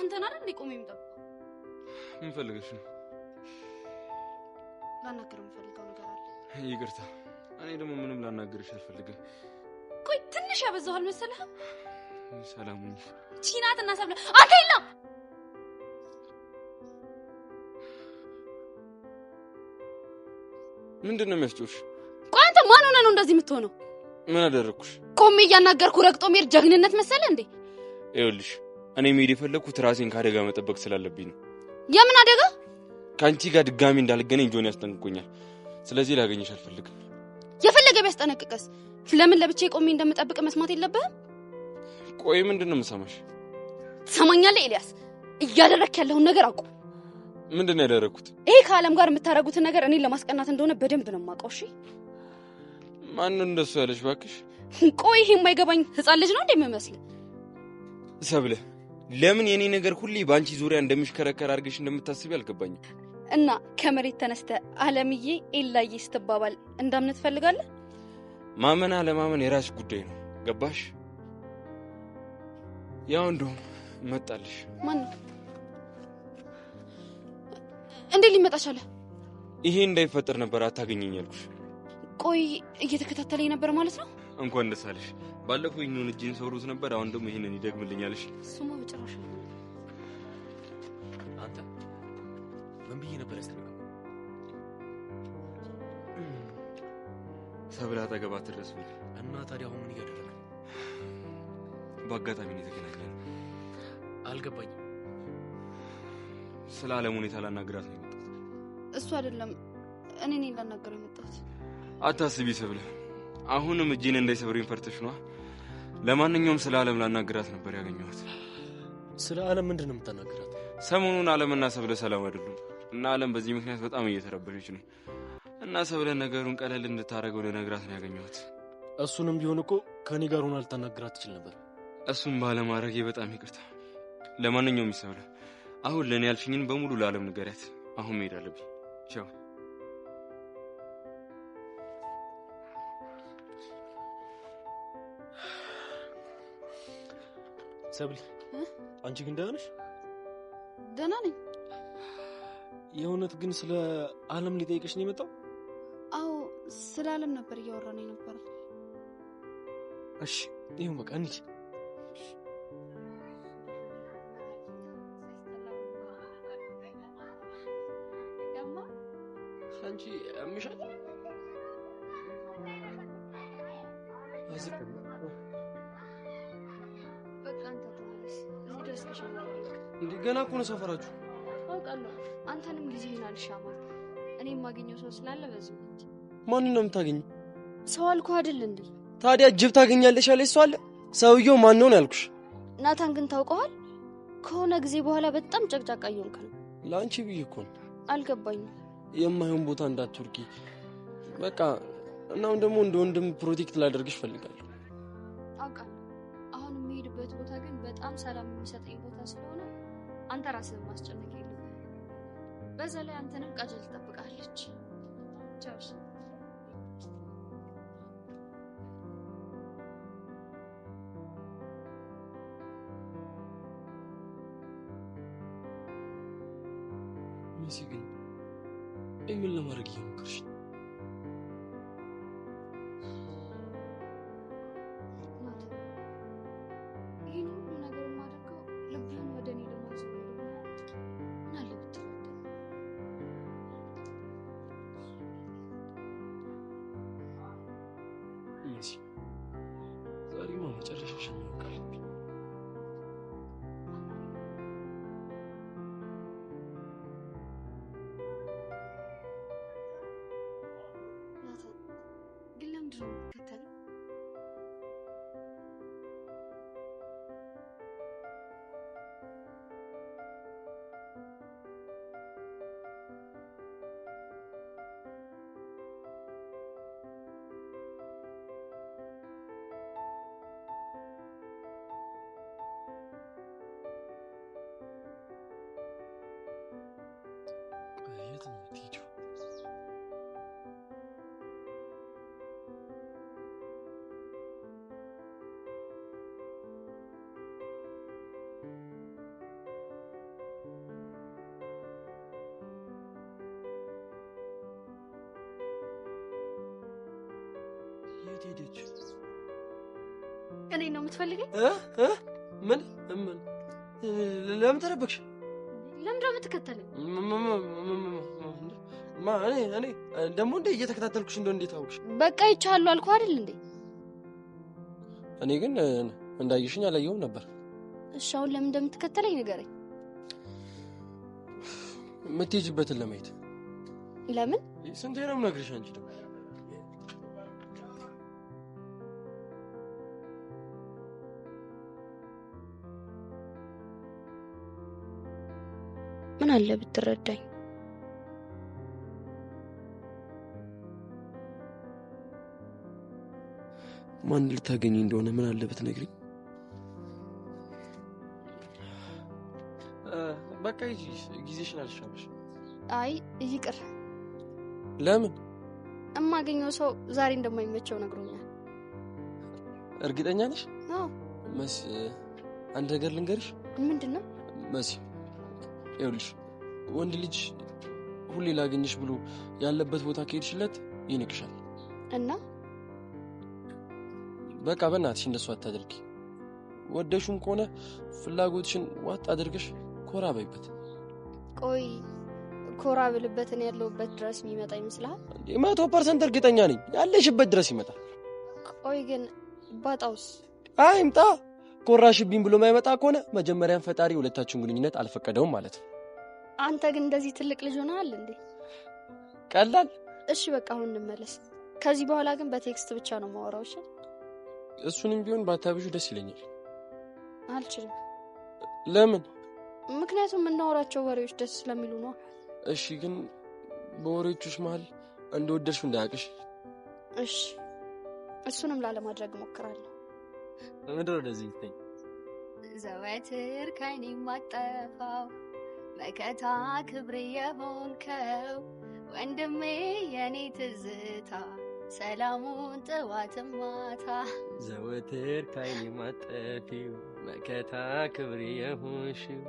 አንተና አይደል ቆሜ የምጠብቀው? ምን ፈልገሽ ነው? ላናገር የምፈልገው ነገር አለ። ይቅርታ፣ እኔ ደግሞ ምንም ላናገርሽ አልፈልግም። ቆይ ትንሽ ያበዛው አልመሰለህም? ሰላም ሁኚ። ቺናትና ሰብለ አንተ የለም። ምንድነው የሚያስጮሽ? ቆይ አንተ ማን ሆነህ ነው እንደዚህ የምትሆነው? ምን አደረኩሽ? ቆሜ እያናገርኩ ረግጦ መሄድ ጀግንነት መሰለ እንዴ? ይኸውልሽ እኔ መሄድ የፈለኩት ራሴን ከአደጋ መጠበቅ ስላለብኝ ነው። የምን አደጋ? ካንቺ ጋር ድጋሚ እንዳልገናኝ ጆን ያስጠንቅቆኛል። ስለዚህ ላገኝሽ አልፈልግም። የፈለገ ቢያስጠነቅቀስ ለምን ለብቻዬ ቆሜ እንደምጠብቅ መስማት የለብህም? ቆይ ምንድነው የምሰማሽ? ትሰማኛለህ ኤልያስ? እያደረክ ያለውን ነገር አቁም። ምንድነው ያደረኩት? ይሄ ከዓለም ጋር የምታረጉት ነገር እኔን ለማስቀናት እንደሆነ በደንብ ነው የማውቀው። እሺ ማን ነው እንደሱ ያለሽ? ባክሽ ቆይ ይሄ የማይገባኝ ህፃን ልጅ ነው እንደሚመስል? ሰብለ ለምን የኔ ነገር ሁሌ ባንቺ ዙሪያ እንደምሽከረከር አድርገሽ እንደምታስቢ አልገባኝም። እና ከመሬት ተነስተ ዓለምዬ ኤላዬ ስትባባል እንዳምነት ፈልጋለህ? ማመን አለማመን የራስሽ ጉዳይ ነው። ገባሽ? ያው እንደውም መጣልሽ። ማን ነው? እንዴ ሊመጣ ቻለ? ይሄ እንዳይፈጠር ነበር አታገኘኝ ያልኩሽ። ቆይ እየተከታተለኝ ነበር ማለት ነው? እንኳን ደስ አለሽ። ባለፈው ይሄንን እጄን ሰብሮት ነበር፣ አሁን ደግሞ ይሄንን ይደግምልኛል። እሺ እሱማ በጭራሽ። አንተ ምን ብዬ ነበር ያስተካከለ? ሰብለ አጠገባ ትደርስልኝ እና ታዲያ አሁን ምን እያደረገ? በአጋጣሚ ነው የተገናኘነው። አልገባኝም። ስለ ዓለም ሁኔታ ላናግራት ነው የመጣሁት። እሱ አይደለም እኔ ነኝ ላናገረው የመጣሁት። አታስቢ ሰብለ፣ አሁንም እጄን እንዳይሰብረኝ ፈርተሽ ነው። ለማንኛውም ስለ ዓለም ላናግራት ነበር ያገኘሁት። ስለ ዓለም ምንድነው የምታናግራት? ሰሞኑን ዓለምና ሰብለ ሰላም አይደሉም እና ዓለም በዚህ ምክንያት በጣም እየተረበሸች ነው እና ሰብለ ነገሩን ቀለል እንድታረገው ለነግራት ነው ያገኘሁት። እሱንም ቢሆን እኮ ከኔ ጋር ሆና ልታናግራት ትችል ነበር። እሱም ባለማድረጌ በጣም ይቅርታ። ለማንኛውም ይሰብለ፣ አሁን ለኔ ያልሽኝን በሙሉ ለዓለም ንገሪያት። አሁን መሄድ አለብኝ። ቻው። ሰብሊ አንቺ ግን ደህና ነሽ? ደህና ነኝ። የእውነት ግን ስለ ዓለም ሊጠይቅሽ ነው የመጣው? አዎ ስለ ዓለም ነበር እያወራን ነበር። እሺ ይሁን በቃ እንሂድ። አንቺ አምሻል አዝከም በቃ አንተ ተመለስ። እዚህ ድረስ ከሸማኝ እንዴ ገና እኮ ነው ሰፈራችሁ። አውቃለሁ። አንተንም ጊዜህን አልሻማም። እኔም ማግኘው ሰው ስላለ በዚህ እንጂ ማን ነው የምታገኘው? ሰው አልኩ አይደል እንዴ? ታዲያ ጅብ ታገኛለሽ ያለሽ ሰው አለ? ሰውየው ማን ነው ያልኩሽ? ናታን ግን ታውቀዋል? ከሆነ ጊዜ በኋላ በጣም ጨቅጫቃ እየሆንክ ነው። ላንቺ ብዬ እኮ ነው። አልገባኝም። የማይሆን ቦታ እንዳትወርቂ በቃ። እናም ደግሞ እንደ ወንድም ፕሮቴክት ላደርግሽ ፈልጋለሁ። አውቃለሁ። አሁን የሚሄድበት ቦታ ግን በጣም ሰላም የሚሰጠኝ ቦታ ስለሆነ አንተ ራስህን ማስጨነቅ የለብህም። በዛ ላይ አንተንም ቃጀል ትጠብቃለች። ቻው። ግን ምን ለማድረግ እየሞከርሽ ነው? ይህን ሁሉ ነገር የማደርገው ልብህን ወደ እኔ ለማዞር ነው። ምን አለ ብትረዳ? እሺ ዛሬማ መጨረሻሽ ነው። ሄደች? እኔ ነው የምትፈልገኝ? ምን ለምን ተደበቅሽ? ለምን ነው የምትከተለኝ? እኔ ደግሞ እንደ እየተከታተልኩሽ እንደው እንዴት አወቅሽ? በቃ ይቻላል አልኩህ አይደል እንዴ? እኔ ግን እንዳየሽኝ አላየሁም ነበር። እሺ አሁን ለምን እንደምትከተለኝ ንገረኝ። የምትሄጂበትን ለማየት። ለምን? ስንቴ ነው የምነግርሽ? አንቺ ደግሞ ምን አለ ብትረዳኝ። ማን ልታገኝ እንደሆነ ምን አለ ብትነግሪኝ። በቃ ጊዜሽን አልሻለሽ። አይ ይቅር። ለምን? እማገኘው ሰው ዛሬ እንደማይመቸው ነግሮኛል። እርግጠኛ ነሽ? አዎ። መሲ አንድ ነገር ልንገርሽ። ምንድነው? መሲ ይኸውልሽ፣ ወንድ ልጅ ሁሌ ላገኝሽ ብሎ ያለበት ቦታ ከሄድሽለት ይንቅሻል። እና በቃ በእናትሽ እንደሱ አታድርጊ። ወደሹም ከሆነ ፍላጎትሽን ዋጥ አድርገሽ ኮራ በይበት። ቆይ ኮራ ብልበትን ያለውበት ድረስ የሚመጣ ይመስልሃል? 100% እርግጠኛ ነኝ ያለሽበት ድረስ ይመጣል። ቆይ ግን ባጣውስ? አይምጣ። ኮራሽብኝ ብሎ ማይመጣ ከሆነ መጀመሪያም ፈጣሪ ሁለታችሁን ግንኙነት አልፈቀደውም ማለት ነው። አንተ ግን እንደዚህ ትልቅ ልጅ ሆነሃል እንዴ? ቀላል። እሺ በቃ አሁን እንመለስ። ከዚህ በኋላ ግን በቴክስት ብቻ ነው ማወራው። እሺ? እሱንም ቢሆን ባታብዡ ደስ ይለኛል። አልችልም። ለምን? ምክንያቱም የምናወራቸው ወሬዎች ደስ ስለሚሉ ነው። እሺ ግን በወሬዎቹሽ መሀል እንደወደድሽው እንዳያውቅሽ። እሺ እሱንም ላለማድረግ እሞክራለሁ። ምንድነው እንደዚህ ይተኝ? ዘወትር ከኔ ማጠፋው መከታ ክብሬ የሆንከው ወንድሜ የኔ ትዝታ ሰላሙን ጠዋትም ማታ ዘወትር ከኔ ማጠፊው መከታ ክብሬ የሆንሽው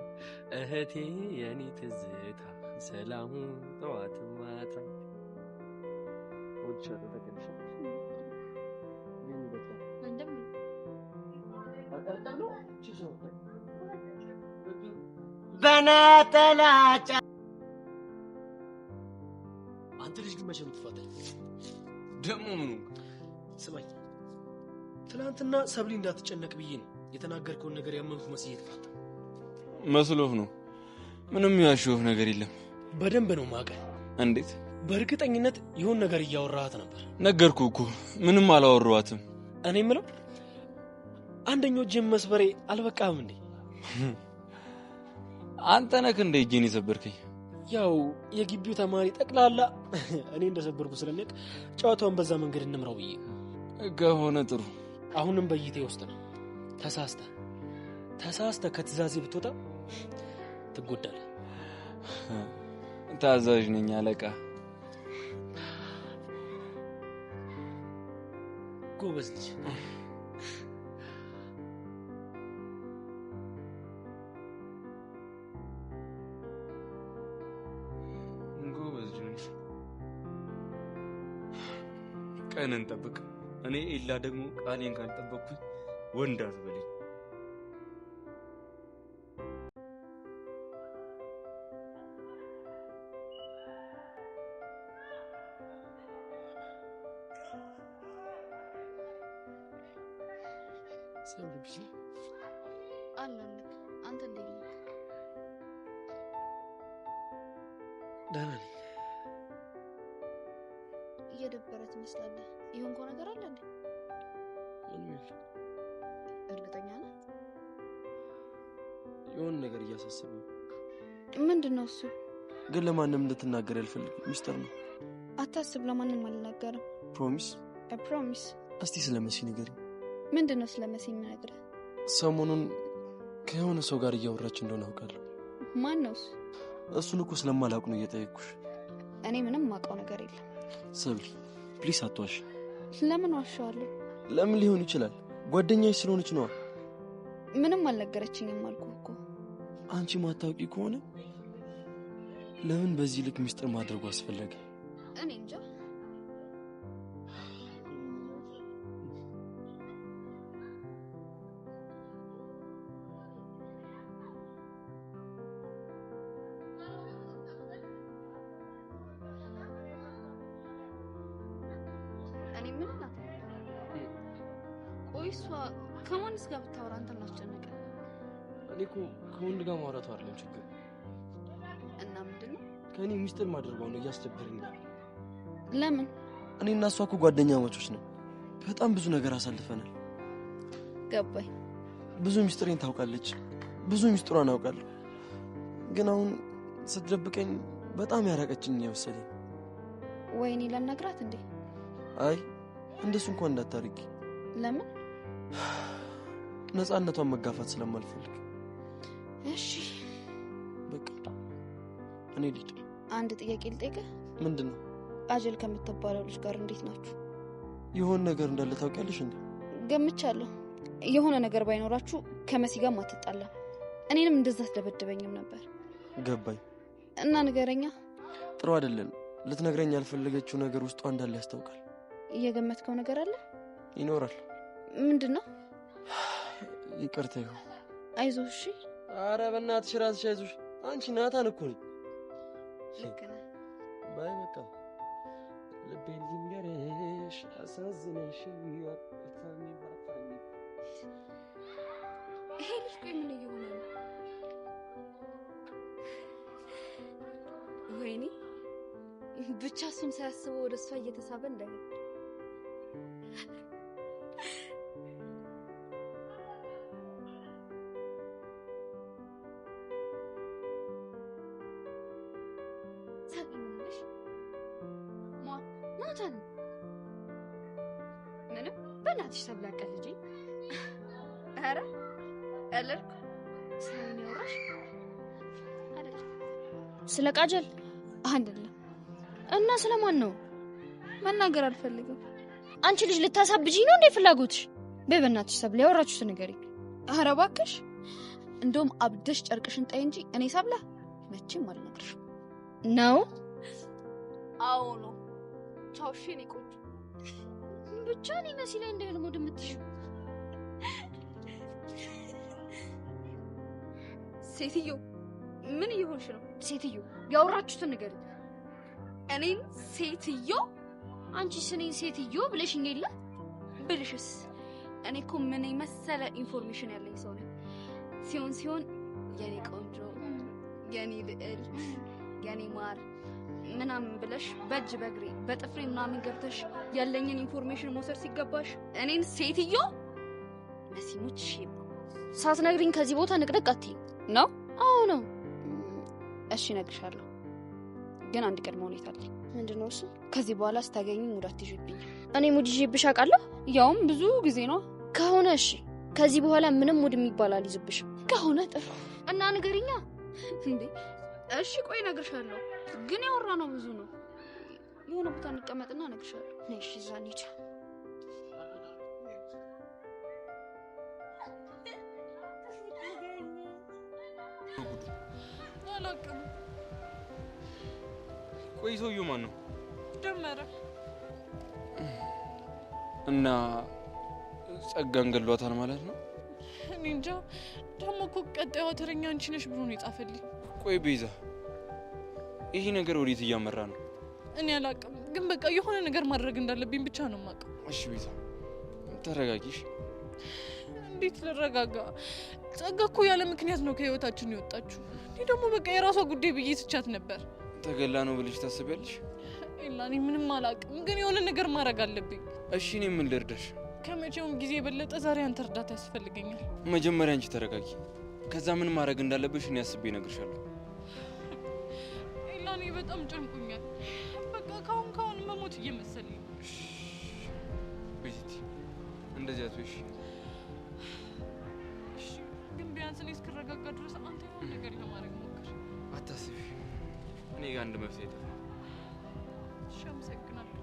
እህቴ የኔ ትዝታ ሰላሙን ጠዋትም ማታ ወጭ ተተከልሽ በነጠላጫ አንተ ልጅ ግን መቼ የምትፋታኝ ደግሞ ምኑ? ስማኝ፣ ትናንትና ሰብሊ እንዳትጨነቅ ብዬ ነው የተናገርከውን ነገር ያመንኩት መስዬ ተፋታ። መስሎህ ነው? ምንም ያሽውህ ነገር የለም። በደንብ ነው ማቀ። እንዴት? በእርግጠኝነት ይሁን ነገር እያወራሃት ነበር። ነገርኩህ እኮ ምንም አላወራኋትም። እኔ የምለው አንደኛው ጅም መስበሬ አልበቃም እንዴ? አንተ ነህ እንደ እጄን የሰበርከኝ። ያው የግቢው ተማሪ ጠቅላላ እኔ እንደሰበርኩ ስለሚያውቅ ጨዋታውን በዛ መንገድ እንምራው ብዬ ከሆነ ጥሩ። አሁንም በይቴ ውስጥ ነው። ተሳስተ ከትእዛዜ ብትወጣ ትጎዳለህ። ታዛዥ ነኝ አለቃ። ጎበዝ ልጅ። ቀን እንጠብቅ። እኔ ኢላ ደግሞ ቃሌን ካልጠበቅኩኝ ወንድ አትበለኝ። ሰምብሽ አላልክ አንተ እንዴት ነህ? ደህና ነኝ። እየደበረ ትመስላለህ። ይሁንኮ ነገር አለ እንዴ? ምንም የለም። እርግጠኛ ነህ? የሆነ ነገር እያሳሰበኝ። ምንድነው እሱ? ግን ለማንም እንድትናገር አልፈልግም። ሚስጥር ነው። አታስብ፣ ለማንም አልናገርም። ፕሮሚስ? ፕሮሚስ። እስቲ ስለመሲ ንገሪኝ። ምንድነው ስለመሲ የምነግርህ? ሰሞኑን ከሆነ ሰው ጋር እያወራች እንደሆነ አውቃለሁ። ማን ነው እሱ? እሱን እኮ ስለማላውቅ ነው እየጠየቅኩሽ። እኔ ምንም የማውቀው ነገር የለም። ሰብሊ ፕሊስ አትዋሽ። ለምን ዋሻለሁ? ለምን ሊሆን ይችላል? ጓደኛዬ ስለሆነች ነው። ምንም አልነገረችኝም አልኩህ እኮ። አንቺ ማታውቂ ከሆነ ለምን በዚህ ልክ ሚስጥር ማድረጉ አስፈለገ? እኔ እንጃ። ምን አላት? ቆይ እሷ ከማንስ ጋር ብታወራ አንተን አስጨነቀ? እኔ እኮ ከወንድ ጋር ማውራቱ አይደለም ችግር። እና ምንድነው? ከእኔ ሚስጥር ማድረጋው ነው እያስደበረኝ። ለምን? እኔ እና እሷ እኮ ጓደኛሞች ነን። በጣም ብዙ ነገር አሳልፈናል። ገባኝ። ብዙ ሚስጥሬን ታውቃለች፣ ብዙ ሚስጥሯን አውቃለሁ። ግን አሁን ስትደብቀኝ በጣም ያራቀችኝ የመሰለኝ። ወይኔ ለነግራት እንዴ? አይ እንደሱ እንኳን እንዳታርጊ። ለምን? ነፃነቷን መጋፋት ስለማልፈልግ። እሺ በቃ እኔ ልሂድ። አንድ ጥያቄ ልጠይቅህ። ምንድነው? አጀል ከምትባለው ልጅ ጋር እንዴት ናችሁ? የሆነ ነገር እንዳለ ታውቂያለሽ እንዴ? ገምቻለሁ። የሆነ ነገር ባይኖራችሁ ከመሲ ጋር አትጣላም። እኔንም እንደዛ አትደበድበኝም ነበር። ገባኝ። እና ንገረኛ። ጥሩ አይደለም። ልትነግረኝ ያልፈለገችው ነገር ውስጧ እንዳለ ያስታውቃል። እየገመትከው ነገር አለ? ይኖራል። ምንድነው? ይቅርታ ይሁን። አይዞህ። እሺ። ኧረ በእናትሽ ራስሽ አይዞሽ። አንቺ ናታን እኮ ነኝ። ልክ ነህ። ባይ በቃ ልቤን ልንገርሽ አሳዝነሽ ያጣኝ ባጣኝ። ይሄ ልጅ ቆይ ምን እየሆነ ነው? ወይኔ ብቻ እሱም ሳያስበው ወደ እሷ እየተሳበ እንዳይሆን። ሳቂኝሽ ናታን ምንም በእናትሽ ተብላቀል ልጅ። ኧረ አለልኩ ሳይን ያወራሽ አይደል? ስለ ቃጀል አይደለም። እና ስለማን ነው? መናገር አልፈልግም። አንቺ ልጅ ልታሳብጂኝ ነው እንዴ ፍላጎትሽ? በእናትሽ ሰብለ ያወራችሁት ንገሪ። ኧረ እባክሽ እንደውም አብደሽ ጨርቅሽን ጣይ እንጂ እኔ ሰብለ መቼም አልነግርሽም። ነው? አዎ ነው። ቻው። እሺ እኔ ቆንጆ ብቻ እኔ መሲ ላይ እንዳይልሞ ድምትሽ። ሴትዮ ምን እየሆንሽ ነው? ሴትዮ ያወራችሁትን ንገሪ። እኔን ሴትዮ? አንቺስ እኔን ሴትዮ ብለሽኝ የለ? ብልሽስ እኔ እኮ ምን መሰለ ኢንፎርሜሽን ያለኝ ሰው ነኝ። ሲሆን የኔ ቆንጆ፣ የኔ ልዕል፣ የኔ ማር ምናምን ብለሽ በእጅ በእግሬ በጥፍሬ ምናምን ገብተሽ ያለኝን ኢንፎርሜሽን መውሰድ ሲገባሽ እኔን ሴትዮ መሲሞች ሳትነግሪኝ ከዚህ ቦታ ንቅንቅ አትይኝ ነው? አዎ ነው። እሺ እነግርሻለሁ፣ ግን አንድ ቅድመ ሁኔታ አለኝ። ምንድነው እሱ? ከዚህ በኋላ ስታገኝ ሙድ አትይዥብኝ። እኔ ሙድ ይዤብሽ አውቃለሁ? ያውም ብዙ ጊዜ ነው። ከሆነ እሺ፣ ከዚህ በኋላ ምንም ሙድ የሚባል አልይዝብሽም። ከሆነ ጥሩ። እና ንገሪኛ እንዴ። እሺ ቆይ እነግርሻለሁ፣ ግን ያወራነው ብዙ ነው። የሆነ ቦታ እንቀመጥና እነግርሻለሁ። እሺ እዛ እንሂድ። አላውቅም። ቆይ ሰውዬው ማን ነው? ደመረ። እና ጸጋን ገሏታል ማለት ነው? እኔ እንጃ። ደግሞ እኮ ቀጣዩ ተረኛ አንቺ ነሽ ብሎ ነው የጻፈልኝ። ቆይ ቤዛ፣ ይሄ ነገር ወዴት እያመራ ነው? እኔ አላውቅም፣ ግን በቃ የሆነ ነገር ማድረግ እንዳለብኝ ብቻ ነው የማውቀው። እሺ ቤዛ ተረጋጊሽ። እንዴት ልረጋጋ? ጸጋ እኮ ያለ ምክንያት ነው ከህይወታችን የወጣችው። እኔ ደግሞ በቃ የራሷ ጉዳይ ብዬ ትቻት ነበር። ተገላ ነው ብለሽ ታስቢያለሽ? እኔ ምንም አላውቅም፣ ግን የሆነ ነገር ማድረግ አለብኝ። እሺ እኔ ምን ልርዳሽ? ከመቼውም ጊዜ የበለጠ ዛሬ አንተ እርዳታ ያስፈልገኛል። መጀመሪያ አንቺ ተረጋጊ፣ ከዛ ምን ማድረግ እንዳለብሽ እኔ አስቤ እነግርሻለሁ። እኔ በጣም ጨንቆኛል። በቃ ካሁን መሞት እየመሰለኝ። ቤቲ እንደዚህ አትበይሽ። እሺ ግን ቢያንስ እኔ እስክረጋጋ ድረስ አንተ የሆነ ነገር ለማድረግ ሞክር። አታስቢ፣ እኔ ጋር አንድ መፍትሄ አለ። እሺ አመሰግናለሁ።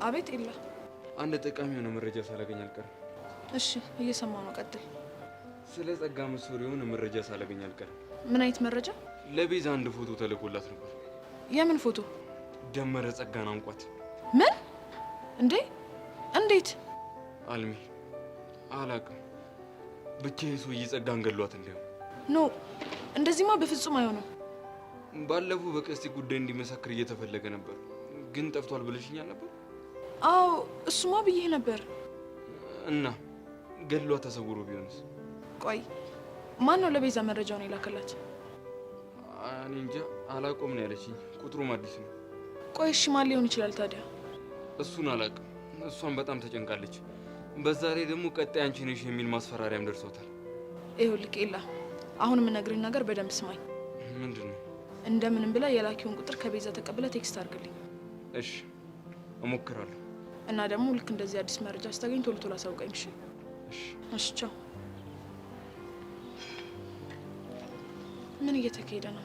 አቤት ኤላ። አንድ ጠቃሚ የሆነ መረጃ ሳላገኝ አልቀርም። እሺ እየሰማሁ ነው፣ ቀጥል። ስለ ጸጋ መስፍን የሆነ መረጃ ሳላገኝ አልቀርም። ምን አይነት መረጃ? ለቤዛ አንድ ፎቶ ተልኮላት ነበር። የምን ፎቶ? ደመረ ጸጋን አንቋት። ምን? እንዴ? እንዴት? አልሚ አላውቅም፣ ብቻ የሰውዬ ጸጋን ገሏት እንዲያው። ኖ እንደዚህማ በፍጹም አይሆንም። ባለፈው በቀስቲ ጉዳይ እንዲመሰክር እየተፈለገ ነበር፣ ግን ጠፍቷል ብለሽኛል ነበር? አዎ እሱማ ብዬ ነበር። እና ገሏት ተሰውሮ ቢሆንስ? ቆይ ማን ነው ለቤዛ መረጃውን የላከላት? እኔ እንጃ አላውቀውም ነው ያለችኝ። ቁጥሩም አዲስ ነው። ቆይ እሺ ማን ሊሆን ይችላል ታዲያ? እሱን አላውቅም። እሷን በጣም ተጨንቃለች። በዛ ላይ ደግሞ ቀጣይ አንቺ ነሽ የሚል ማስፈራሪያም ደርሶታል። ይኸውልህ ኤላ፣ አሁን የምነግርህን ነገር በደንብ ስማኝ። ምንድን ነው? እንደምንም ብላ የላኪውን ቁጥር ከቤዛ ተቀብለ ቴክስት አድርግልኝ። እሺ እሞክራለሁ። እና ደግሞ ልክ እንደዚህ አዲስ መረጃ ስታገኝ ቶሎ ቶሎ አሳውቀኝ። እሺ? እሺ ቻው። ምን እየተካሄደ ነው?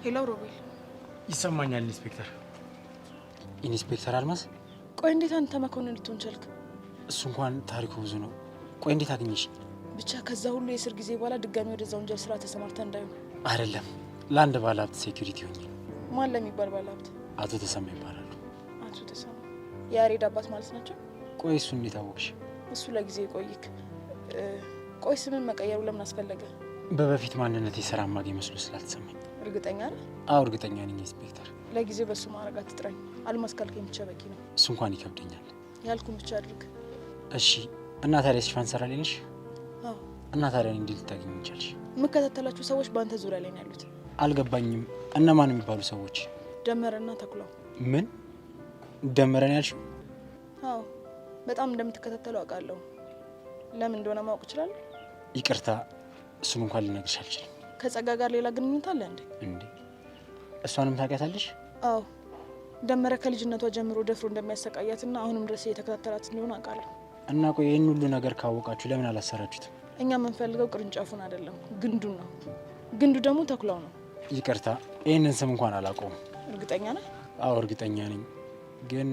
ሄሎ ሮቤል። ይሰማኛል ኢንስፔክተር። ኢንስፔክተር አልማዝ። ቆይ እንዴት አንተ መኮንን ልትሆን ቻልክ? እሱ እንኳን ታሪኩ ብዙ ነው። ቆይ እንዴት አገኘሽ? ብቻ ከዛ ሁሉ የእስር ጊዜ በኋላ ድጋሚ ወደዛ ወንጀል ስራ ተሰማርተ እንዳይሆን። አይደለም፣ ለአንድ ባለሀብት ሴኩሪቲ ሆኜ። ማን ለሚባል ባለሀብት? አቶ ተሰማ ይባላሉ። አቶ ተሰማ የያሬድ አባት ማለት ናቸው? ቆይ እሱ እንዴት አወቅሽ? እሱ ለጊዜ ቆይክ። ቆይ ስምን መቀየሩ ለምን አስፈለገ? በበፊት ማንነት የስራ ማገኝ መስሎ ስላልተሰማኝ። እርግጠኛ ነህ? አዎ እርግጠኛ ነኝ ኢንስፔክተር። ለጊዜው በሱ ማዕረግ አትጥራኝ። አልማዝ ካልከኝ ብቻ በቂ ነው። እሱ እንኳን ይከብደኛል። ያልኩን ብቻ አድርግ። እሺ። እና ታዲያ ሽፋን ሰራልኝ ነሽ? አዎ። እና ታዲያ እንዴት ልታገኝ ይቻልሽ? የምከታተላችሁ ሰዎች በአንተ ዙሪያ ላይ ነው ያሉት። አልገባኝም። እነማን የሚባሉ ሰዎች? ደመረና ተኩላው። ምን ደመረን ያልሽው? አዎ በጣም እንደምትከታተለው አውቃለሁ። ለምን እንደሆነ ማወቅ እችላለሁ? ይቅርታ፣ እሱን እንኳን ልነግርሽ አልችልም። ከጸጋ ጋር ሌላ ግንኙነት አለ እንዴ? እንዴ እሷንም ታውቂያታለሽ? አዎ ደመረ ከልጅነቷ ጀምሮ ደፍሮ እንደሚያሰቃያትና አሁንም ድረስ እየተከታተላት እንደሆነ አውቃለሁ። እና ቆይ ይህን ሁሉ ነገር ካወቃችሁ ለምን አላሰራችሁትም? እኛ የምንፈልገው ቅርንጫፉን አይደለም ግንዱን ነው። ግንዱ ደግሞ ተኩላው ነው። ይቅርታ፣ ይህንን ስም እንኳን አላውቀውም። እርግጠኛ ነህ? አዎ እርግጠኛ ነኝ። ግን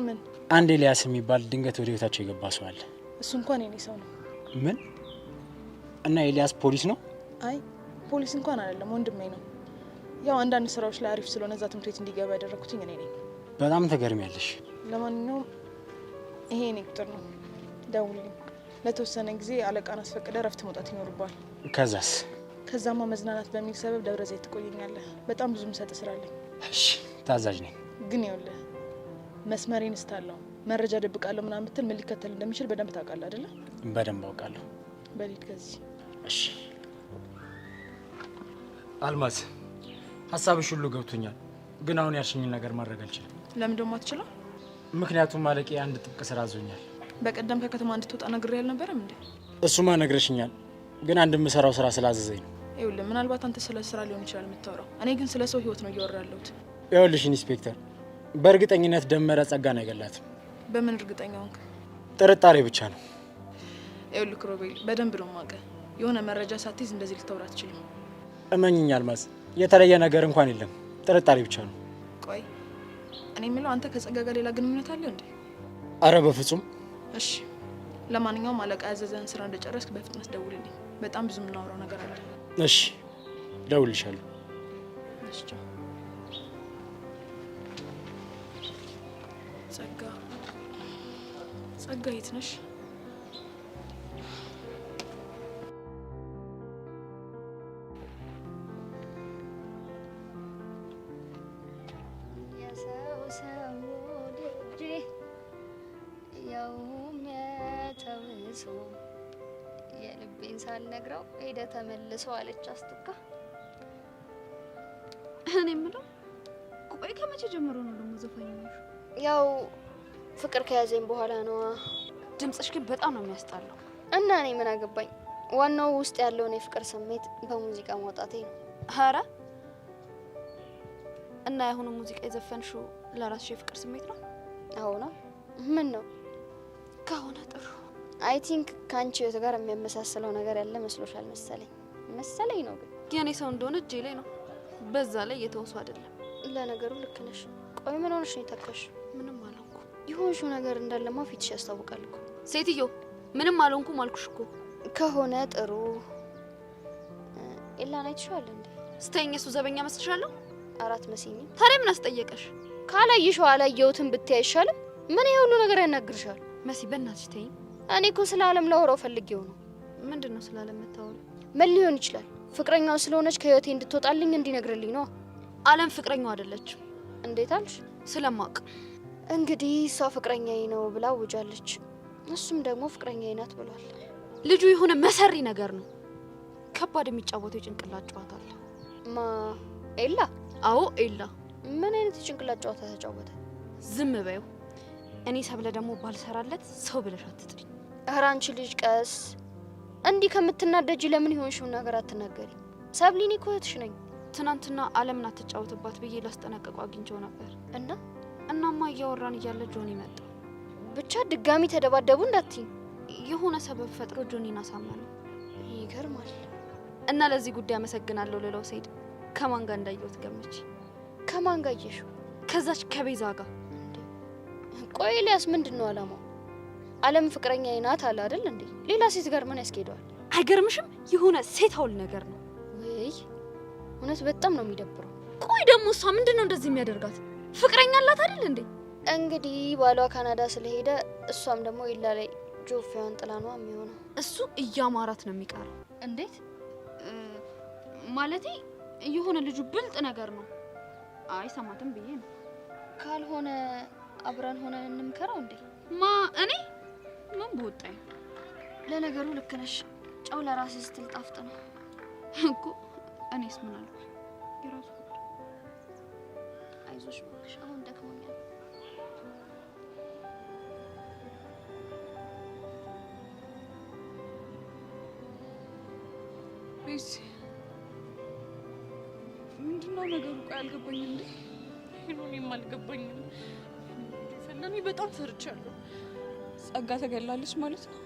ምን? አንድ ኤልያስ የሚባል ድንገት ወደ ቤታቸው የገባ ሰው አለ። እሱ እንኳን የኔ ሰው ነው። ምን? እና ኤልያስ ፖሊስ ነው? አይ ፖሊስ እንኳን አይደለም፣ ወንድሜ ነው። ያው አንዳንድ ስራዎች ላይ አሪፍ ስለሆነ እዛ ትምህርት ቤት እንዲገባ ያደረኩት እኔ ነኝ። በጣም ተገርሚያለሽ። ለማንኛውም ይሄ የኔ ቁጥር ነው፣ ደውልልኝ። ለተወሰነ ጊዜ አለቃን አስፈቅደ ረፍት መውጣት ይኖርባል። ከዛስ? ከዛማ መዝናናት በሚል ሰበብ ደብረ ዘይት ትቆየኛለህ። በጣም ብዙ ምሰጥ ስራ አለኝ። እሺ ታዛዥ ነኝ። ግን ይኸውልህ መስመሬን ስታለው መረጃ ደብቃለሁ ምናምን ብትል ምን ሊከተል እንደሚችል በደንብ ታውቃለህ አይደለ? በደንብ አውቃለሁ። በሊድ ከዚህ እሺ። አልማዝ ሀሳብሽ ሁሉ ገብቶኛል፣ ግን አሁን ያልሽኝን ነገር ማድረግ አልችልም። ለምን ደሞ አትችለው? ምክንያቱም ማለቄ አንድ ጥብቅ ስራ አዞኛል። በቀደም ከከተማ እንድትወጣ ነግሬ ያልነበረም እንዴ? እሱማ ነግረሽኛል፣ ግን አንድ የምሰራው ስራ ስላዘዘኝ ነው። ይኸውልህ ምናልባት አንተ ስለ ስራ ሊሆን ይችላል የምታወራው፣ እኔ ግን ስለ ሰው ህይወት ነው እያወራ ያለሁት። ይኸውልሽ ኢንስፔክተር፣ በእርግጠኝነት ደመረ ጸጋን አይገላትም። በምን እርግጠኛ ሆንክ? ጥርጣሬ ብቻ ነው። ይኸውልህ ሮቤል፣ በደንብ ነው የማውቅህ። የሆነ መረጃ ሳትይዝ እንደዚህ ልታወራ አትችልም። እመኝኝ አልማዝ፣ የተለየ ነገር እንኳን የለም፣ ጥርጣሬ ብቻ ነው። ቆይ እኔ የምለው አንተ ከጸጋ ጋር ሌላ ግንኙነት አለ እንዴ? አረ በፍጹም። እሺ ለማንኛውም አለቃ ያዘዘን ስራ እንደጨረስክ በፍጥነት ደውልልኝ። በጣም ብዙ የምናወራው ነገር አለ። እሺ ደውልልሻለሁ። እሺ ቻው። ጸጋ የት ነሽ? የሰው ሰው ልጅ ያውም የተውሶ የልቤን ሳልነግረው ሄደ ተመልሶ አለች አስቱካ። እኔ የምለው ቆይ ከመቼ ጀምሮ ነው ደግሞ ዘፋኞሽ? ያው ፍቅር ከያዘኝ በኋላ ነው። ድምጽሽ ግን በጣም ነው የሚያስጣለው። እና እኔ ምን አገባኝ? ዋናው ውስጥ ያለውን የፍቅር ስሜት በሙዚቃ ማውጣቴ ነው። ሀራ እና የሆነ ሙዚቃ የዘፈንሽው ለራስሽ የፍቅር ስሜት ነው? አሁን ምን ነው ከሆነ ጥሩ። አይ ቲንክ ካንቺ ህይወት ጋር የሚያመሳስለው ነገር ያለ መስሎሻል መሰለኝ ነው ግን የኔ ሰው እንደሆነ እጄ ላይ ነው። በዛ ላይ የተወሱ አይደለም። ለነገሩ ልክ ነሽ። ቆይ ምን ሆነሽ ነው የተከሽ? ምንም አልሆንኩ። ይሁንሽው ነገር እንዳለማ ፊትሽ ያስታውቃል እኮ። ሴትዮ ምንም አልሆንኩም አልኩሽ እኮ። ከሆነ ጥሩ። ኤላን አይተሽዋል እንዴ? ስተኛ እሱ ዘበኛ መስልሻለሁ? አራት መሲኝ። ታዲያ ምን አስጠየቀሽ? ካላየሽው አላየሁትም ብትይ አይሻልም? ምን ይሁሉ ነገር ያናግርሻል? መሲ በእናትሽ ተይኝ። እኔ እኮ ስለ ዓለም ላወራው ፈልጌው ነው። ምንድነው ስለ ዓለም የምታወሪው? ምን ሊሆን ይችላል? ፍቅረኛው ስለሆነች ከህይወቴ እንድትወጣልኝ እንዲነግርልኝ ነው። ዓለም ፍቅረኛው አይደለችም። እንዴት አልሽ? ስለማቅ እንግዲህ እሷ ፍቅረኛዬ ነው ብላ ውጃለች። እሱም ደግሞ ፍቅረኛዬ ናት ብሏል። ልጁ የሆነ መሰሪ ነገር ነው። ከባድ የሚጫወተው የጭንቅላት ጨዋታ አለ። ማ ኤላ? አዎ ኤላ። ምን አይነት የጭንቅላት ጨዋታ ተጫወተ? ዝም በይው። እኔ ሰብለ ደግሞ ባልሰራለት ሰው ብለሽ አትጥሪ። ኧረ አንቺ ልጅ ቀስ። እንዲህ ከምትናደጂ ለምን ይሆንሽው ነገር አትናገሪ? ሰብሊኒ እኮ እህትሽ ነኝ። ትናንትና ዓለምን አትጫወትባት ብዬ ላስጠነቀቁ አግኝቼው ነበር እናማ እያወራን እያለ ጆኒ መጣ። ብቻ ድጋሚ ተደባደቡ እንዳትኝ። የሆነ ሰበብ ፈጥሮ ጆኒን አሳመነው። ይገርማል። እና ለዚህ ጉዳይ አመሰግናለሁ ልለው ስሄድ ከማን ጋር እንዳየሁት ገመች? ከማን ጋር አየሽው? ከዛች ከቤዛ ጋር። ቆይ ኤልያስ ምንድን ነው አላማው? ዓለም ፍቅረኛዬ ናት አለ አይደል እንዴ? ሌላ ሴት ጋር ምን ያስኬደዋል? አይገርምሽም? የሆነ ሴት አውል ነገር ነው። ወይ እውነት በጣም ነው የሚደብረው። ቆይ ደግሞ እሷ ምንድነው እንደዚህ የሚያደርጋት? ፍቅረኛ አላት አይደል እንዴ? እንግዲህ ባሏ ካናዳ ስለሄደ እሷም ደግሞ ኢላ ላይ ጆፌዋን ጥላ ነው የሚሆነው። እሱ እያማራት ነው የሚቀረው። እንዴት ማለቴ የሆነ ልጁ ብልጥ ነገር ነው። አይ ሰማትም ብዬ ነው። ካልሆነ አብረን ሆነን እንምከረው እንዴ? እኔ ምን በወጣኝ። ለነገሩ ልክ ነሽ። ጨው ለራስ ስትል ጣፍጥ ነው እኮ። እኔስ ምን አልኩ? የራሱ አይዞሽ እባክሽ፣ አሁን ደክሞኛል። ቤዚ ምንድነው ነገሩ? ቆይ አልገባኝም። እንዴ እኔም አልገባኝም። ፈለኒ በጣም ፈርቻለሁ። ጸጋ ተገላለች ማለት ነው?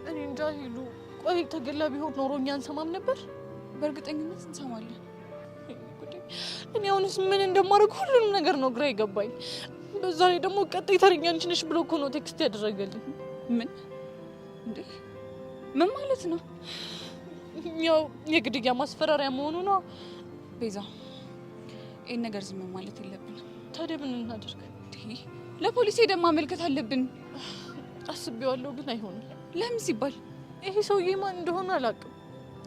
እኔ እንጃ ሄሉ። ቆይ ተገላ ቢሆን ኖሮ እኛ አንሰማም ነበር? በእርግጠኝነት እንሰማለን። እኔ አሁንስ ምን እንደማደርግ ሁሉንም ነገር ነው ግራ ይገባኝ። በዛ ላይ ደግሞ ቀጣይ ተረኛ አንቺ ነሽ ብሎ እኮ ነው ቴክስት ያደረገልኝ። ምን እንዴ? ምን ማለት ነው? ያው የግድያ ማስፈራሪያ መሆኑ ነው። ቤዛ ይህን ነገር ዝም ማለት የለብንም። ታዲያ ምን እናደርግ? ለፖሊስ ሄደን ማመልከት አለብን። አስቤዋለሁ ግን አይሆንም። ለምን ሲባል ይሄ ሰውዬ ማን እንደሆነ አላውቅም።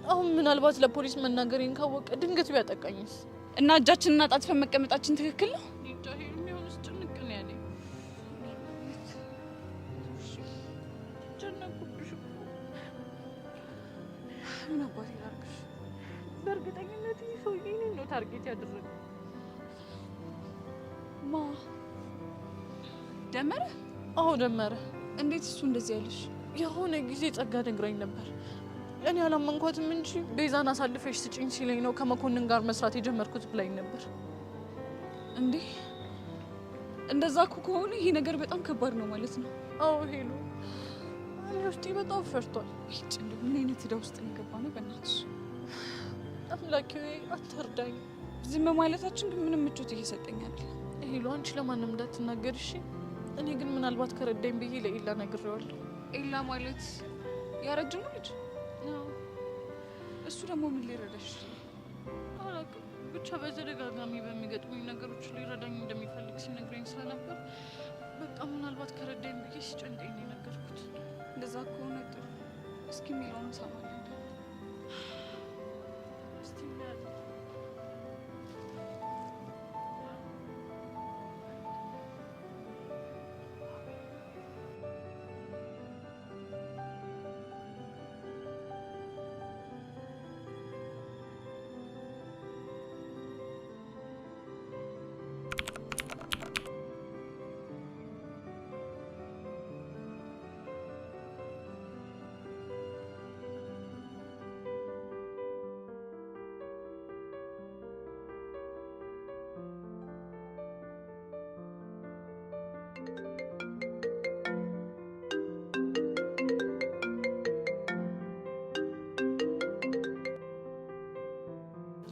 አሁን ምናልባት ለፖሊስ መናገሬን ካወቀ ድንገት ቢያጠቃኝስ? እና እጃችንን አጣጥፈን መቀመጣችን ትክክል ነው? ምን አባቴ ላድርግሽ? በእርግጠኝነት ይህ ሰውዬ እኔን ነው ታርጌት ያደረገው። ደመረ? አዎ ደመረ። እንዴት እሱ እንደዚህ ያለሽ? የሆነ ጊዜ ጸጋ ነግራኝ ነበር። እኔ አላመንኳትም እንጂ ቤዛን አሳልፈሽ ስጭኝ ሲለኝ ነው ከመኮንን ጋር መስራት የጀመርኩት ብላኝ ነበር። እንዴ እንደዛ እኮ ከሆነ ይሄ ነገር በጣም ከባድ ነው ማለት ነው። አዎ ሄሉ፣ እኔ ውስጤ በጣም ፈርቷል። ምን አይነት ዕዳ ውስጥ የገባ ነው? በእናትሽ አምላኬ አትርዳኝ። ዝም ማለታችን ግን ምንም ምቾት እየሰጠኛል። ሄሉ አንቺ ለማንም እንዳትናገር እሺ? እኔ ግን ምናልባት ከረዳኝ ብዬ ለኢላ ነግሬዋለሁ። ኢላ ማለት ያረጅሙ ልጅ ነው። እሱ ደግሞ ምን ሊረዳሽ? አላውቅም። ብቻ በተደጋጋሚ በሚገጥሙኝ ነገሮች ሊረዳኝ እንደሚፈልግ ሲነግረኝ ስለነበር በቃ ምናልባት ከረዳኝ ብዬ ሲጨንቀኝ ነው የነገርኩት። እንደዛ ከሆነ ጥሩ። እስኪ የሚለውን እንሰማለን። እስቲ እናያለን።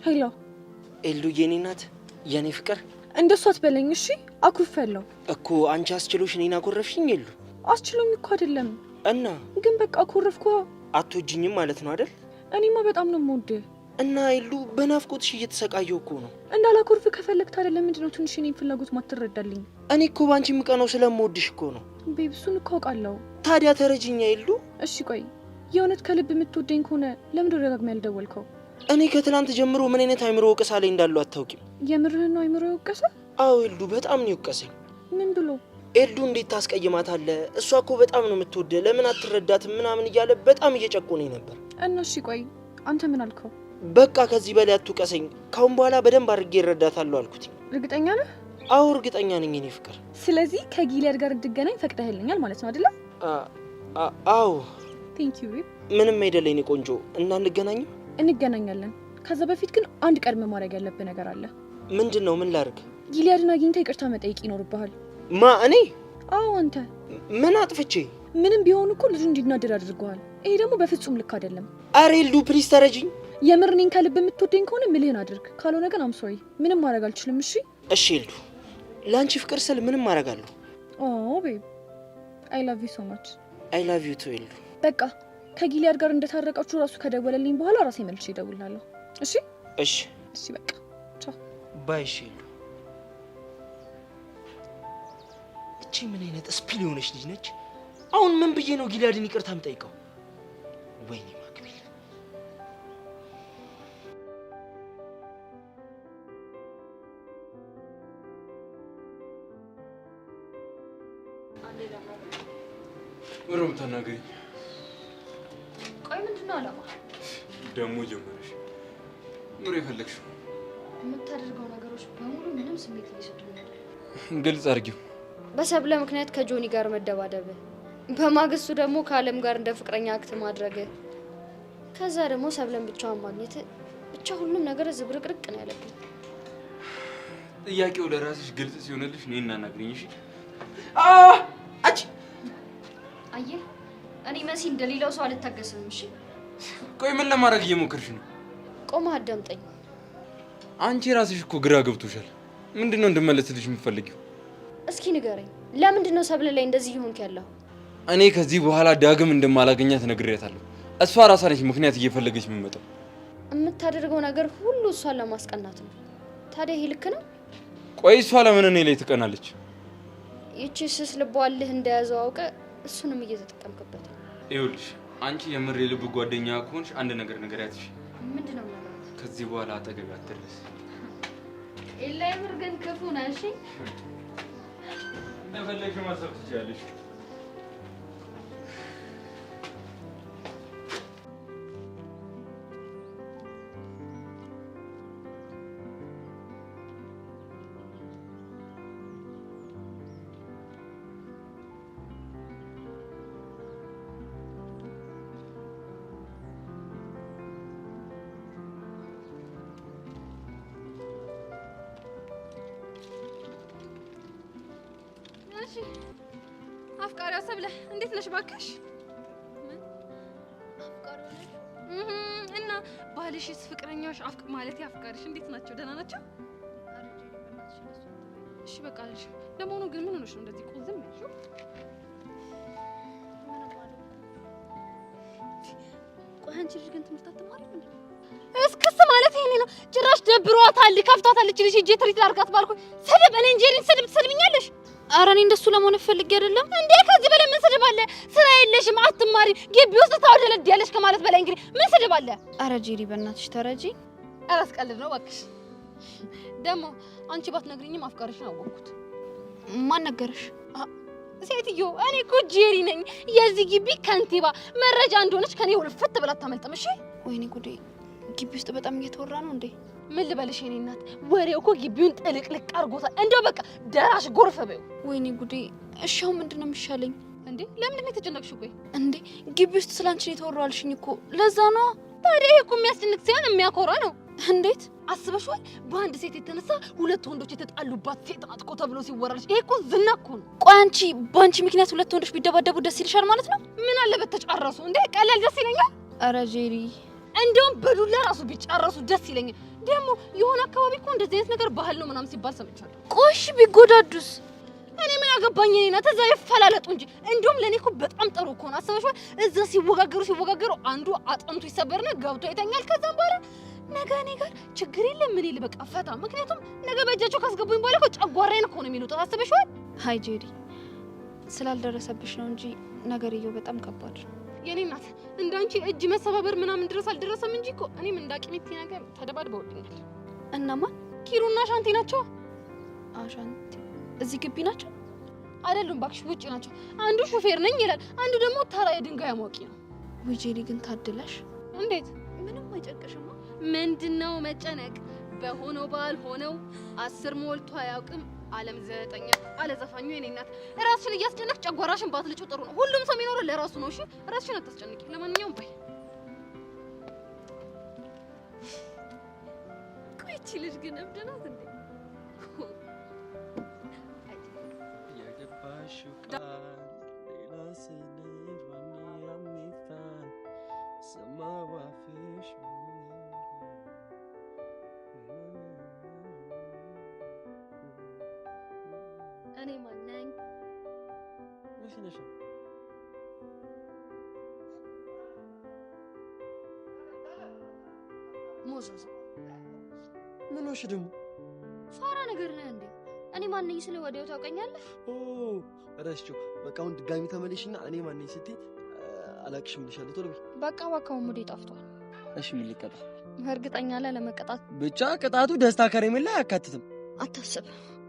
ሄሎ ኤሉ የኔ ናት የኔ ፍቅር እንደሱ አትበለኝ እሺ አኩርፈለሁ እኮ አንቺ አስችሎሽ እኔን አኮረፍሽኝ ኤሉ አስችሎኝ እኮ አይደለም እና ግን በቃ አኮረፍኩ አትወጂኝም ማለት ነው አይደል እኔማ በጣም ነው የምወድህ እና ኤሉ በናፍቆትሽ እየተሰቃየሁ እኮ ነው እንዳላኮርፍ ከፈለግት አይደለም ምንድነው ትንሽ እኔን ፍላጎት ማትረዳልኝ እኔ እኮ ባንቺ ምቀነው ስለምወድሽ እኮ ነው ቤብ እሱን እኮ አውቃለሁ ታዲያ ተረጅኛ ኤሉ እሺ ቆይ የእውነት ከልብ የምትወደኝ ከሆነ ለምን ደጋግመህ ያልደወልከው እኔ ከትላንት ጀምሮ ምን አይነት አይምሮ ወቀሳ ላይ እንዳለው አታውቂም የምርህን ነው አይምሮ ወቀሰ አዎ ኤሉ በጣም ነው ወቀሰኝ ምን ብሎ ኤሉ እንዴት ታስቀይማታለህ እሷ እኮ በጣም ነው የምትወደው ለምን አትረዳትም ምናምን እያለ በጣም እየጨቆነኝ ነበር እና እሺ ቆይ አንተ ምን አልከው በቃ ከዚህ በላይ አትውቀሰኝ ካሁን በኋላ በደንብ አድርጌ እረዳታለሁ አልኩት እርግጠኛ ነህ አዎ እርግጠኛ ነኝ እኔ ፍቅር ስለዚህ ከጊሊያድ ጋር እንድገናኝ ፈቅደህልኛል ማለት ነው አይደል አዎ ቴንክ ዩ ምንም አይደለም እኔ ቆንጆ እና እንገናኛለን ከዛ በፊት ግን አንድ ቀድመ ማድረግ ያለብህ ነገር አለ ምንድነው ምን ላድርግ ጊሊያድን አግኝተህ ይቅርታ መጠየቅ ይኖርብሃል እኔ አዎ አንተ ምን አጥፍቼ ምንም ቢሆን እኮ ልጁ እንዲናደድ አድርገዋል ይሄ ደግሞ በፍጹም ልክ አይደለም አሬ ኤሉ ፕሊዝ ተረጂኝ የምርኔን ከልብ የምትወደኝ ከሆነ ምልህን አድርግ ካልሆነ ግን አም ሶሪ ምንም ማድረግ አልችልም እሺ እሺ ኤሉ ላንቺ ፍቅር ስል ምንም አደርጋለሁ ኦ ቤብ አይ ላቭ ዩ ሶ ማች አይ ላቭ ዩ ቱ ኤሉ በቃ ከጊሊያድ ጋር እንደታረቃችሁ ራሱ ከደወለልኝ በኋላ ራሴ መልሼ እደውልልሃለሁ እሺ እሺ እሺ በቃ ቻው ባይ እሺ ኤሉ እቺ ምን አይነት ስፒል የሆነች ልጅ ነች አሁን ምን ብዬ ነው ጊሊያድን ይቅርታ የምጠይቀው ወይኔ ማክቤል ወሮም ተናገሪ ቆይ ምንድነው አላማ ደሞ ጀመረሽ ኑሮ የፈለግሽው የምታደርገው ነገሮች በሙሉ ምንም ስሜት ሊሰጡኝ ግልጽ አድርጊው በሰብለ ምክንያት ከጆኒ ጋር መደባደብ በማግስቱ ደግሞ ከአለም ጋር እንደ ፍቅረኛ አክት ማድረግ ከዛ ደግሞ ሰብለን ብቻዋን ማግኘት ብቻ ሁሉም ነገር ዝብርቅርቅ ነው ያለብኝ ጥያቄው ለራስሽ ግልጽ ሲሆንልሽ እኔ እናናግሪኝ እሺ አየህ እኔ መሲ እንደሌላው ሰው አልታገስም እሺ ቆይ ምን ለማድረግ እየሞከርሽ ነው ቆማ አዳምጠኝ አንቺ ራስሽ እኮ ግራ ገብቶሻል ምንድነው እንደመለስልሽ የምትፈልጊው እስኪ ንገረኝ ለምንድን ነው ሰብለ ላይ እንደዚህ ይሆንክ ያለው እኔ ከዚህ በኋላ ዳግም እንደማላገኛት ነግሬያታለሁ እሷ ራሷ ነች ምክንያት እየፈለገች የምትመጣው የምታደርገው ነገር ሁሉ እሷን ለማስቀናት ነው ታዲያ ይሄ ልክ ነው ቆይ እሷ ለምን እኔ ላይ ትቀናለች ይቺ ስስ ልቧልህ እንደያዘው አውቀ እሱንም እየተጠቀምክበት ይኸውልሽ አንቺ የምር የልብ ጓደኛ ከሆንሽ አንድ ነገር ንገሪያት እሺ ምንድነው ማለት ከዚህ በኋላ አጠገብ አትደርስ ኤላ የምር ግን ክፉ ነህ እሺ እንደፈለግሽ ማሰብ ትችያለሽ አፍቃሪ ሰብለ እንዴት ነሽ ባክሽ አፍቃሪ ነሽ እና ባልሽስ ፍቅረኛሽ አፍቅ ማለት ያፍቃሪሽ እንዴት ናቸው ደህና ናቸው እሺ በቃ ልሽ ለሞኑ ግን ምን ሆነሽ ነው እንደዚህ ቆዝም ያልሽው ቆይ አንቺ ልጅ ግን ትምህርት አትማሪም እንዴ እስክስ ማለት ይሄኔ ነው ጭራሽ ደብሯታል ከፍቷታል እቺ ልጅ እጄ ትሪት ላርጋት ባልኩ ሰደብ እኔ እንጂ ስድብ ትሰድብኛለሽ ኧረ እኔ እንደሱ ለመሆን ፈልጌ አይደለም እንዴ ከዚህ በላይ ምን ስድብ አለ ስራ የለሽም አትማሪ ግቢ ውስጥ ታወደለድ ያለሽ ከማለት በላይ እንግዲህ ምን ስድብ አለ ኧረ ጄሪ በእናትሽ ተረጂ እራስ ቀልድ ነው እባክሽ ደግሞ አንቺ ባትነግሪኝም አፍቃሪሽን አወቅኩት ማን ነገርሽ ሴትዮ እኔ እኮ ጄሪ ነኝ የዚህ ግቢ ከንቲባ መረጃ እንደሆነች ከኔ ውልፍት ብላ አታመልጥም እሺ ወይኔ ጉዴ ግቢ ውስጥ በጣም እየተወራ ነው እንዴ ምን ልበልሽ የኔ እናት ወሬው እኮ ግቢውን ጥልቅልቅ አርጎታል እንደው በቃ ደራሽ ጎርፍ በይው ወይኔ ጉዴ እሻው ምንድነው የሚሻለኝ እንዴ ለምንድን ነው የተጨነቅሽው ቆይ እንዴ ግቢ ውስጥ ስላንቺ ነው የተወራው አልሽኝ እኮ ለዛ ነው ታዲያ ይሄ እኮ የሚያስጨንቅ ሲሆን የሚያኮራ ነው እንዴት አስበሽዋል በአንድ ሴት የተነሳ ሁለት ወንዶች የተጣሉባት ሴት አጥቆ ተብሎ ሲወራልሽ ይሄ እኮ ዝና እኮ ነው ቆይ አንቺ በአንቺ ምክንያት ሁለት ወንዶች ቢደባደቡ ደስ ይልሻል ማለት ነው ምን አለበት ተጫረሱ እንዴ ቀላል ደስ ይለኛል ኧረ ጄሪ እንደውም በዱላ ራሱ ቢጫረሱ ደስ ይለኛል። ደግሞ የሆነ አካባቢ እኮ እንደዚህ አይነት ነገር ባህል ነው ምናምን ሲባል ሰምቻለሁ። ቆሽ ቢጎዳዱስ? እኔ ምን አገባኝ? እኔና ተዛ ይፈላለጡ እንጂ። እንደውም ለኔ እኮ በጣም ጥሩ እኮ ነው። አሰበሽው? እዛ ሲወጋገሩ አንዱ አጥንቱ ይሰበርና ገብቶ ይተኛል። ከዛም በኋላ ነገ እኔ ጋር ችግር የለም ምን ይል በቃ ፈታ። ምክንያቱም ነገ በእጃቸው ካስገቡኝ በኋላ እኮ ጨጓራዬን እኮ ነው የሚሉት። አሰበሽው? ሃይ ጄሪ፣ ስላልደረሰብሽ ነው እንጂ ነገርየው በጣም ከባድ ነው። የኔ እናት እንዳንቺ እጅ መሰባበር ምናምን ድረስ አልደረሰም እንጂ እኮ እኔም እንዳቂሚቲ ነገር ተደባድበውልኛል። እናማ ኪሩና ሻንቲ ናቸው። አሻንቲ እዚህ ግቢ ናቸው? አይደሉም እባክሽ፣ ውጪ ናቸው። አንዱ ሹፌር ነኝ ይላል፣ አንዱ ደግሞ ተራ የድንጋይ አሟቂ ነው። ወይ ጄሪ ግን ታድለሽ። እንዴት? ምንም አይጨቅሽማ። ምንድነው መጨነቅ? በሆነው ባልሆነው 10 ሞልቶ አያውቅም። ዓለም 9 አለ ዘፋኙ። የኔ እናት ራስሽን እያስጨነቅ ጨጓራሽን ባትልጩ ጥሩ ነው። ሁሉም ሰው የሚኖረው ለራሱ ነው። እሺ ራስሽን አታስጨንቂ። ለማንኛውም በይ። ቆይ እቺ ልጅ ግን እብድ ናት እንዴ? የገባሽው ቃል ሌላ ስንል ወኔ ሰማሁ አፍሽ እኔ ማን ነኝ? ነሽ ሞዞዝ ምን ሆነሽ ደግሞ? ፋራ ነገር ነህ እንዴ? እኔ ማን ነኝ ስለ ወዲያው ታውቀኛለህ? ረስቼው። በቃ አሁን ድጋሚ ተመለሽና እኔ ማን ነኝ ስትይ አላቅሽም ልሻለሁ። ቶሎ በይ። በቃ ባካው ሙዴ ጠፍቷል። እሺ ምን ልቀጣ? እርግጠኛ ነህ ለመቀጣት? ብቻ ቅጣቱ ደስታ ከረሜላ አያካትትም። አታስብ፣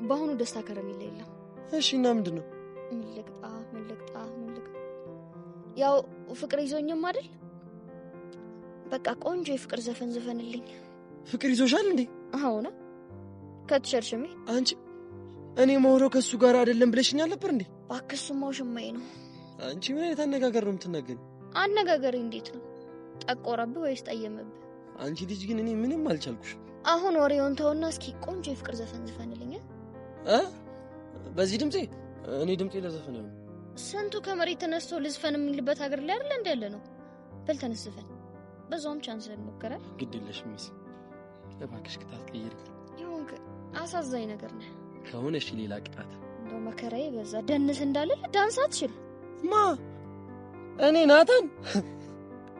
በአሁኑ ደስታ ከረሜላ የለም። እሺ እና ምንድነው? ምን ልቅጣ? ያው ፍቅር ይዞኝም አይደል? በቃ ቆንጆ የፍቅር ዘፈን ዘፈንልኝ። ፍቅር ይዞሻል እንዴ? አሁን ከተሸርሽሜ አንቺ እኔ መውረው ከሱ ጋር አይደለም ብለሽኛል ነበር እንዴ? ባክሱ ማውሽማይ ነው። አንቺ ምን አይነት አነጋገር ነው የምትናገሪው? አነጋገር እንዴት ነው? ጠቆረብህ ወይስ ጠየመብህ? አንቺ ልጅ ግን እኔ ምንም አልቻልኩሽ። አሁን ወሬውን ተውና እስኪ ቆንጆ የፍቅር ዘፈን ዘፈንልኝ። በዚህ ድምጼ? እኔ ድምጼ ለዘፈን ነው። ስንቱ ከመሬት ተነስቶ ልዝፈን የሚልበት ሀገር ላይ አይደል እንዳለ ነው። በል ተነስ ዘፈን። በዛውም ቻንስ እንሞክራለን። ግድ የለሽም ሚስ፣ እባክሽ ቅጣት ቀይሪ። ይሁን አሳዛኝ ነገር ነው። ከሆነ እሺ ሌላ ቅጣት። እንደው መከራዬ በዛ። ደንስ እንዳልል ዳንስ አትችል። ማ እኔ ናታን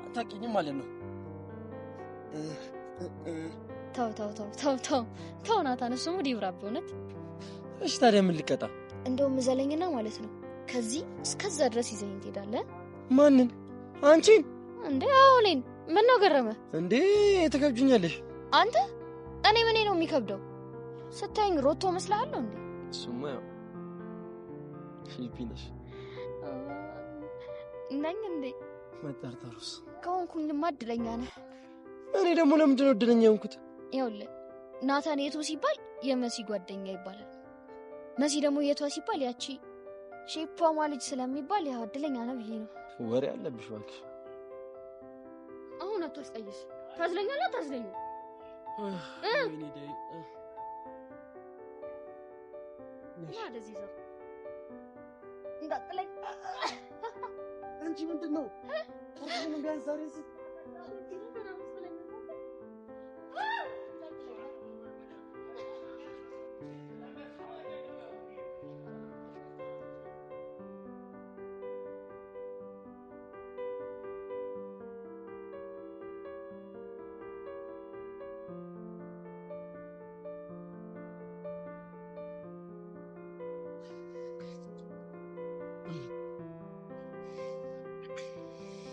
አታውቂኝም ማለት ነው። ተው ናታን፣ እሱ ሙድ ይብራብ እውነት። እሺ ታዲያ ምን ልቀጣ? እንደውም ዘለኝና ማለት ነው ከዚህ እስከዛ ድረስ ይዘኝ ትሄዳለህ። ማንን? አንቺን እንዴ? አዎ እኔን። ምን ነው ገረመ እንዴ? ተከብጁኛለሽ አንተ። እኔ ምን ነው የሚከብደው? ስታይኝ ሮቶ መስላለሁ እንዴ? እሱማ ያው ፊሊፒንስ ነኝ እንዴ? መጠርጠሩስ ከሆንኩኝማ እድለኛ ነህ። እኔ ደግሞ ለምንድን ነው እድለኛ የሆንኩት? ይኸውልህ ናታን የቱ ሲባል የመሲ ጓደኛ ይባላል። መሲ ደግሞ የቷ ሲባል ያቺ ሼፓማ ልጅ ስለሚባል ያው እድለኛ ነው ብዬ ነው። ወሬ አለብሽ እባክሽ። አሁን አታስቀይስ። ታዝለኛለህ ታዝለኝ። ወይኔ ዳይ እንደዚህ ዘው እንዳጥለኝ። አንቺ ምንድነው? ምን ቢያንስ ዛሬ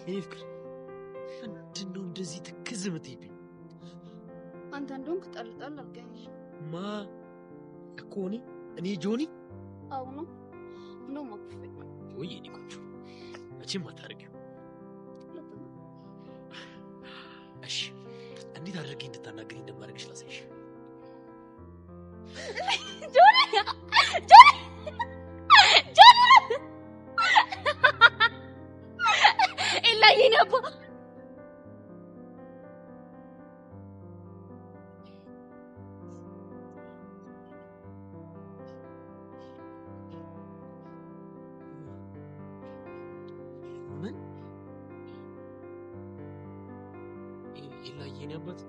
የኔ ፍቅር ምንድነው እንደዚህ ትክዝ የምትይብኝ? አንተ እንደውም ቅጠልጣል አልገኝ። ማ እኮ እኔ ጆኒ? አዎ ነው ማክፈ ወይ የኔ ቆንጆ መቼም አታረጊው። እሺ እንዴት አድርጌ እንድታናገረኝ እንደማደርግሽ ላሳይሽ። የኔ አባት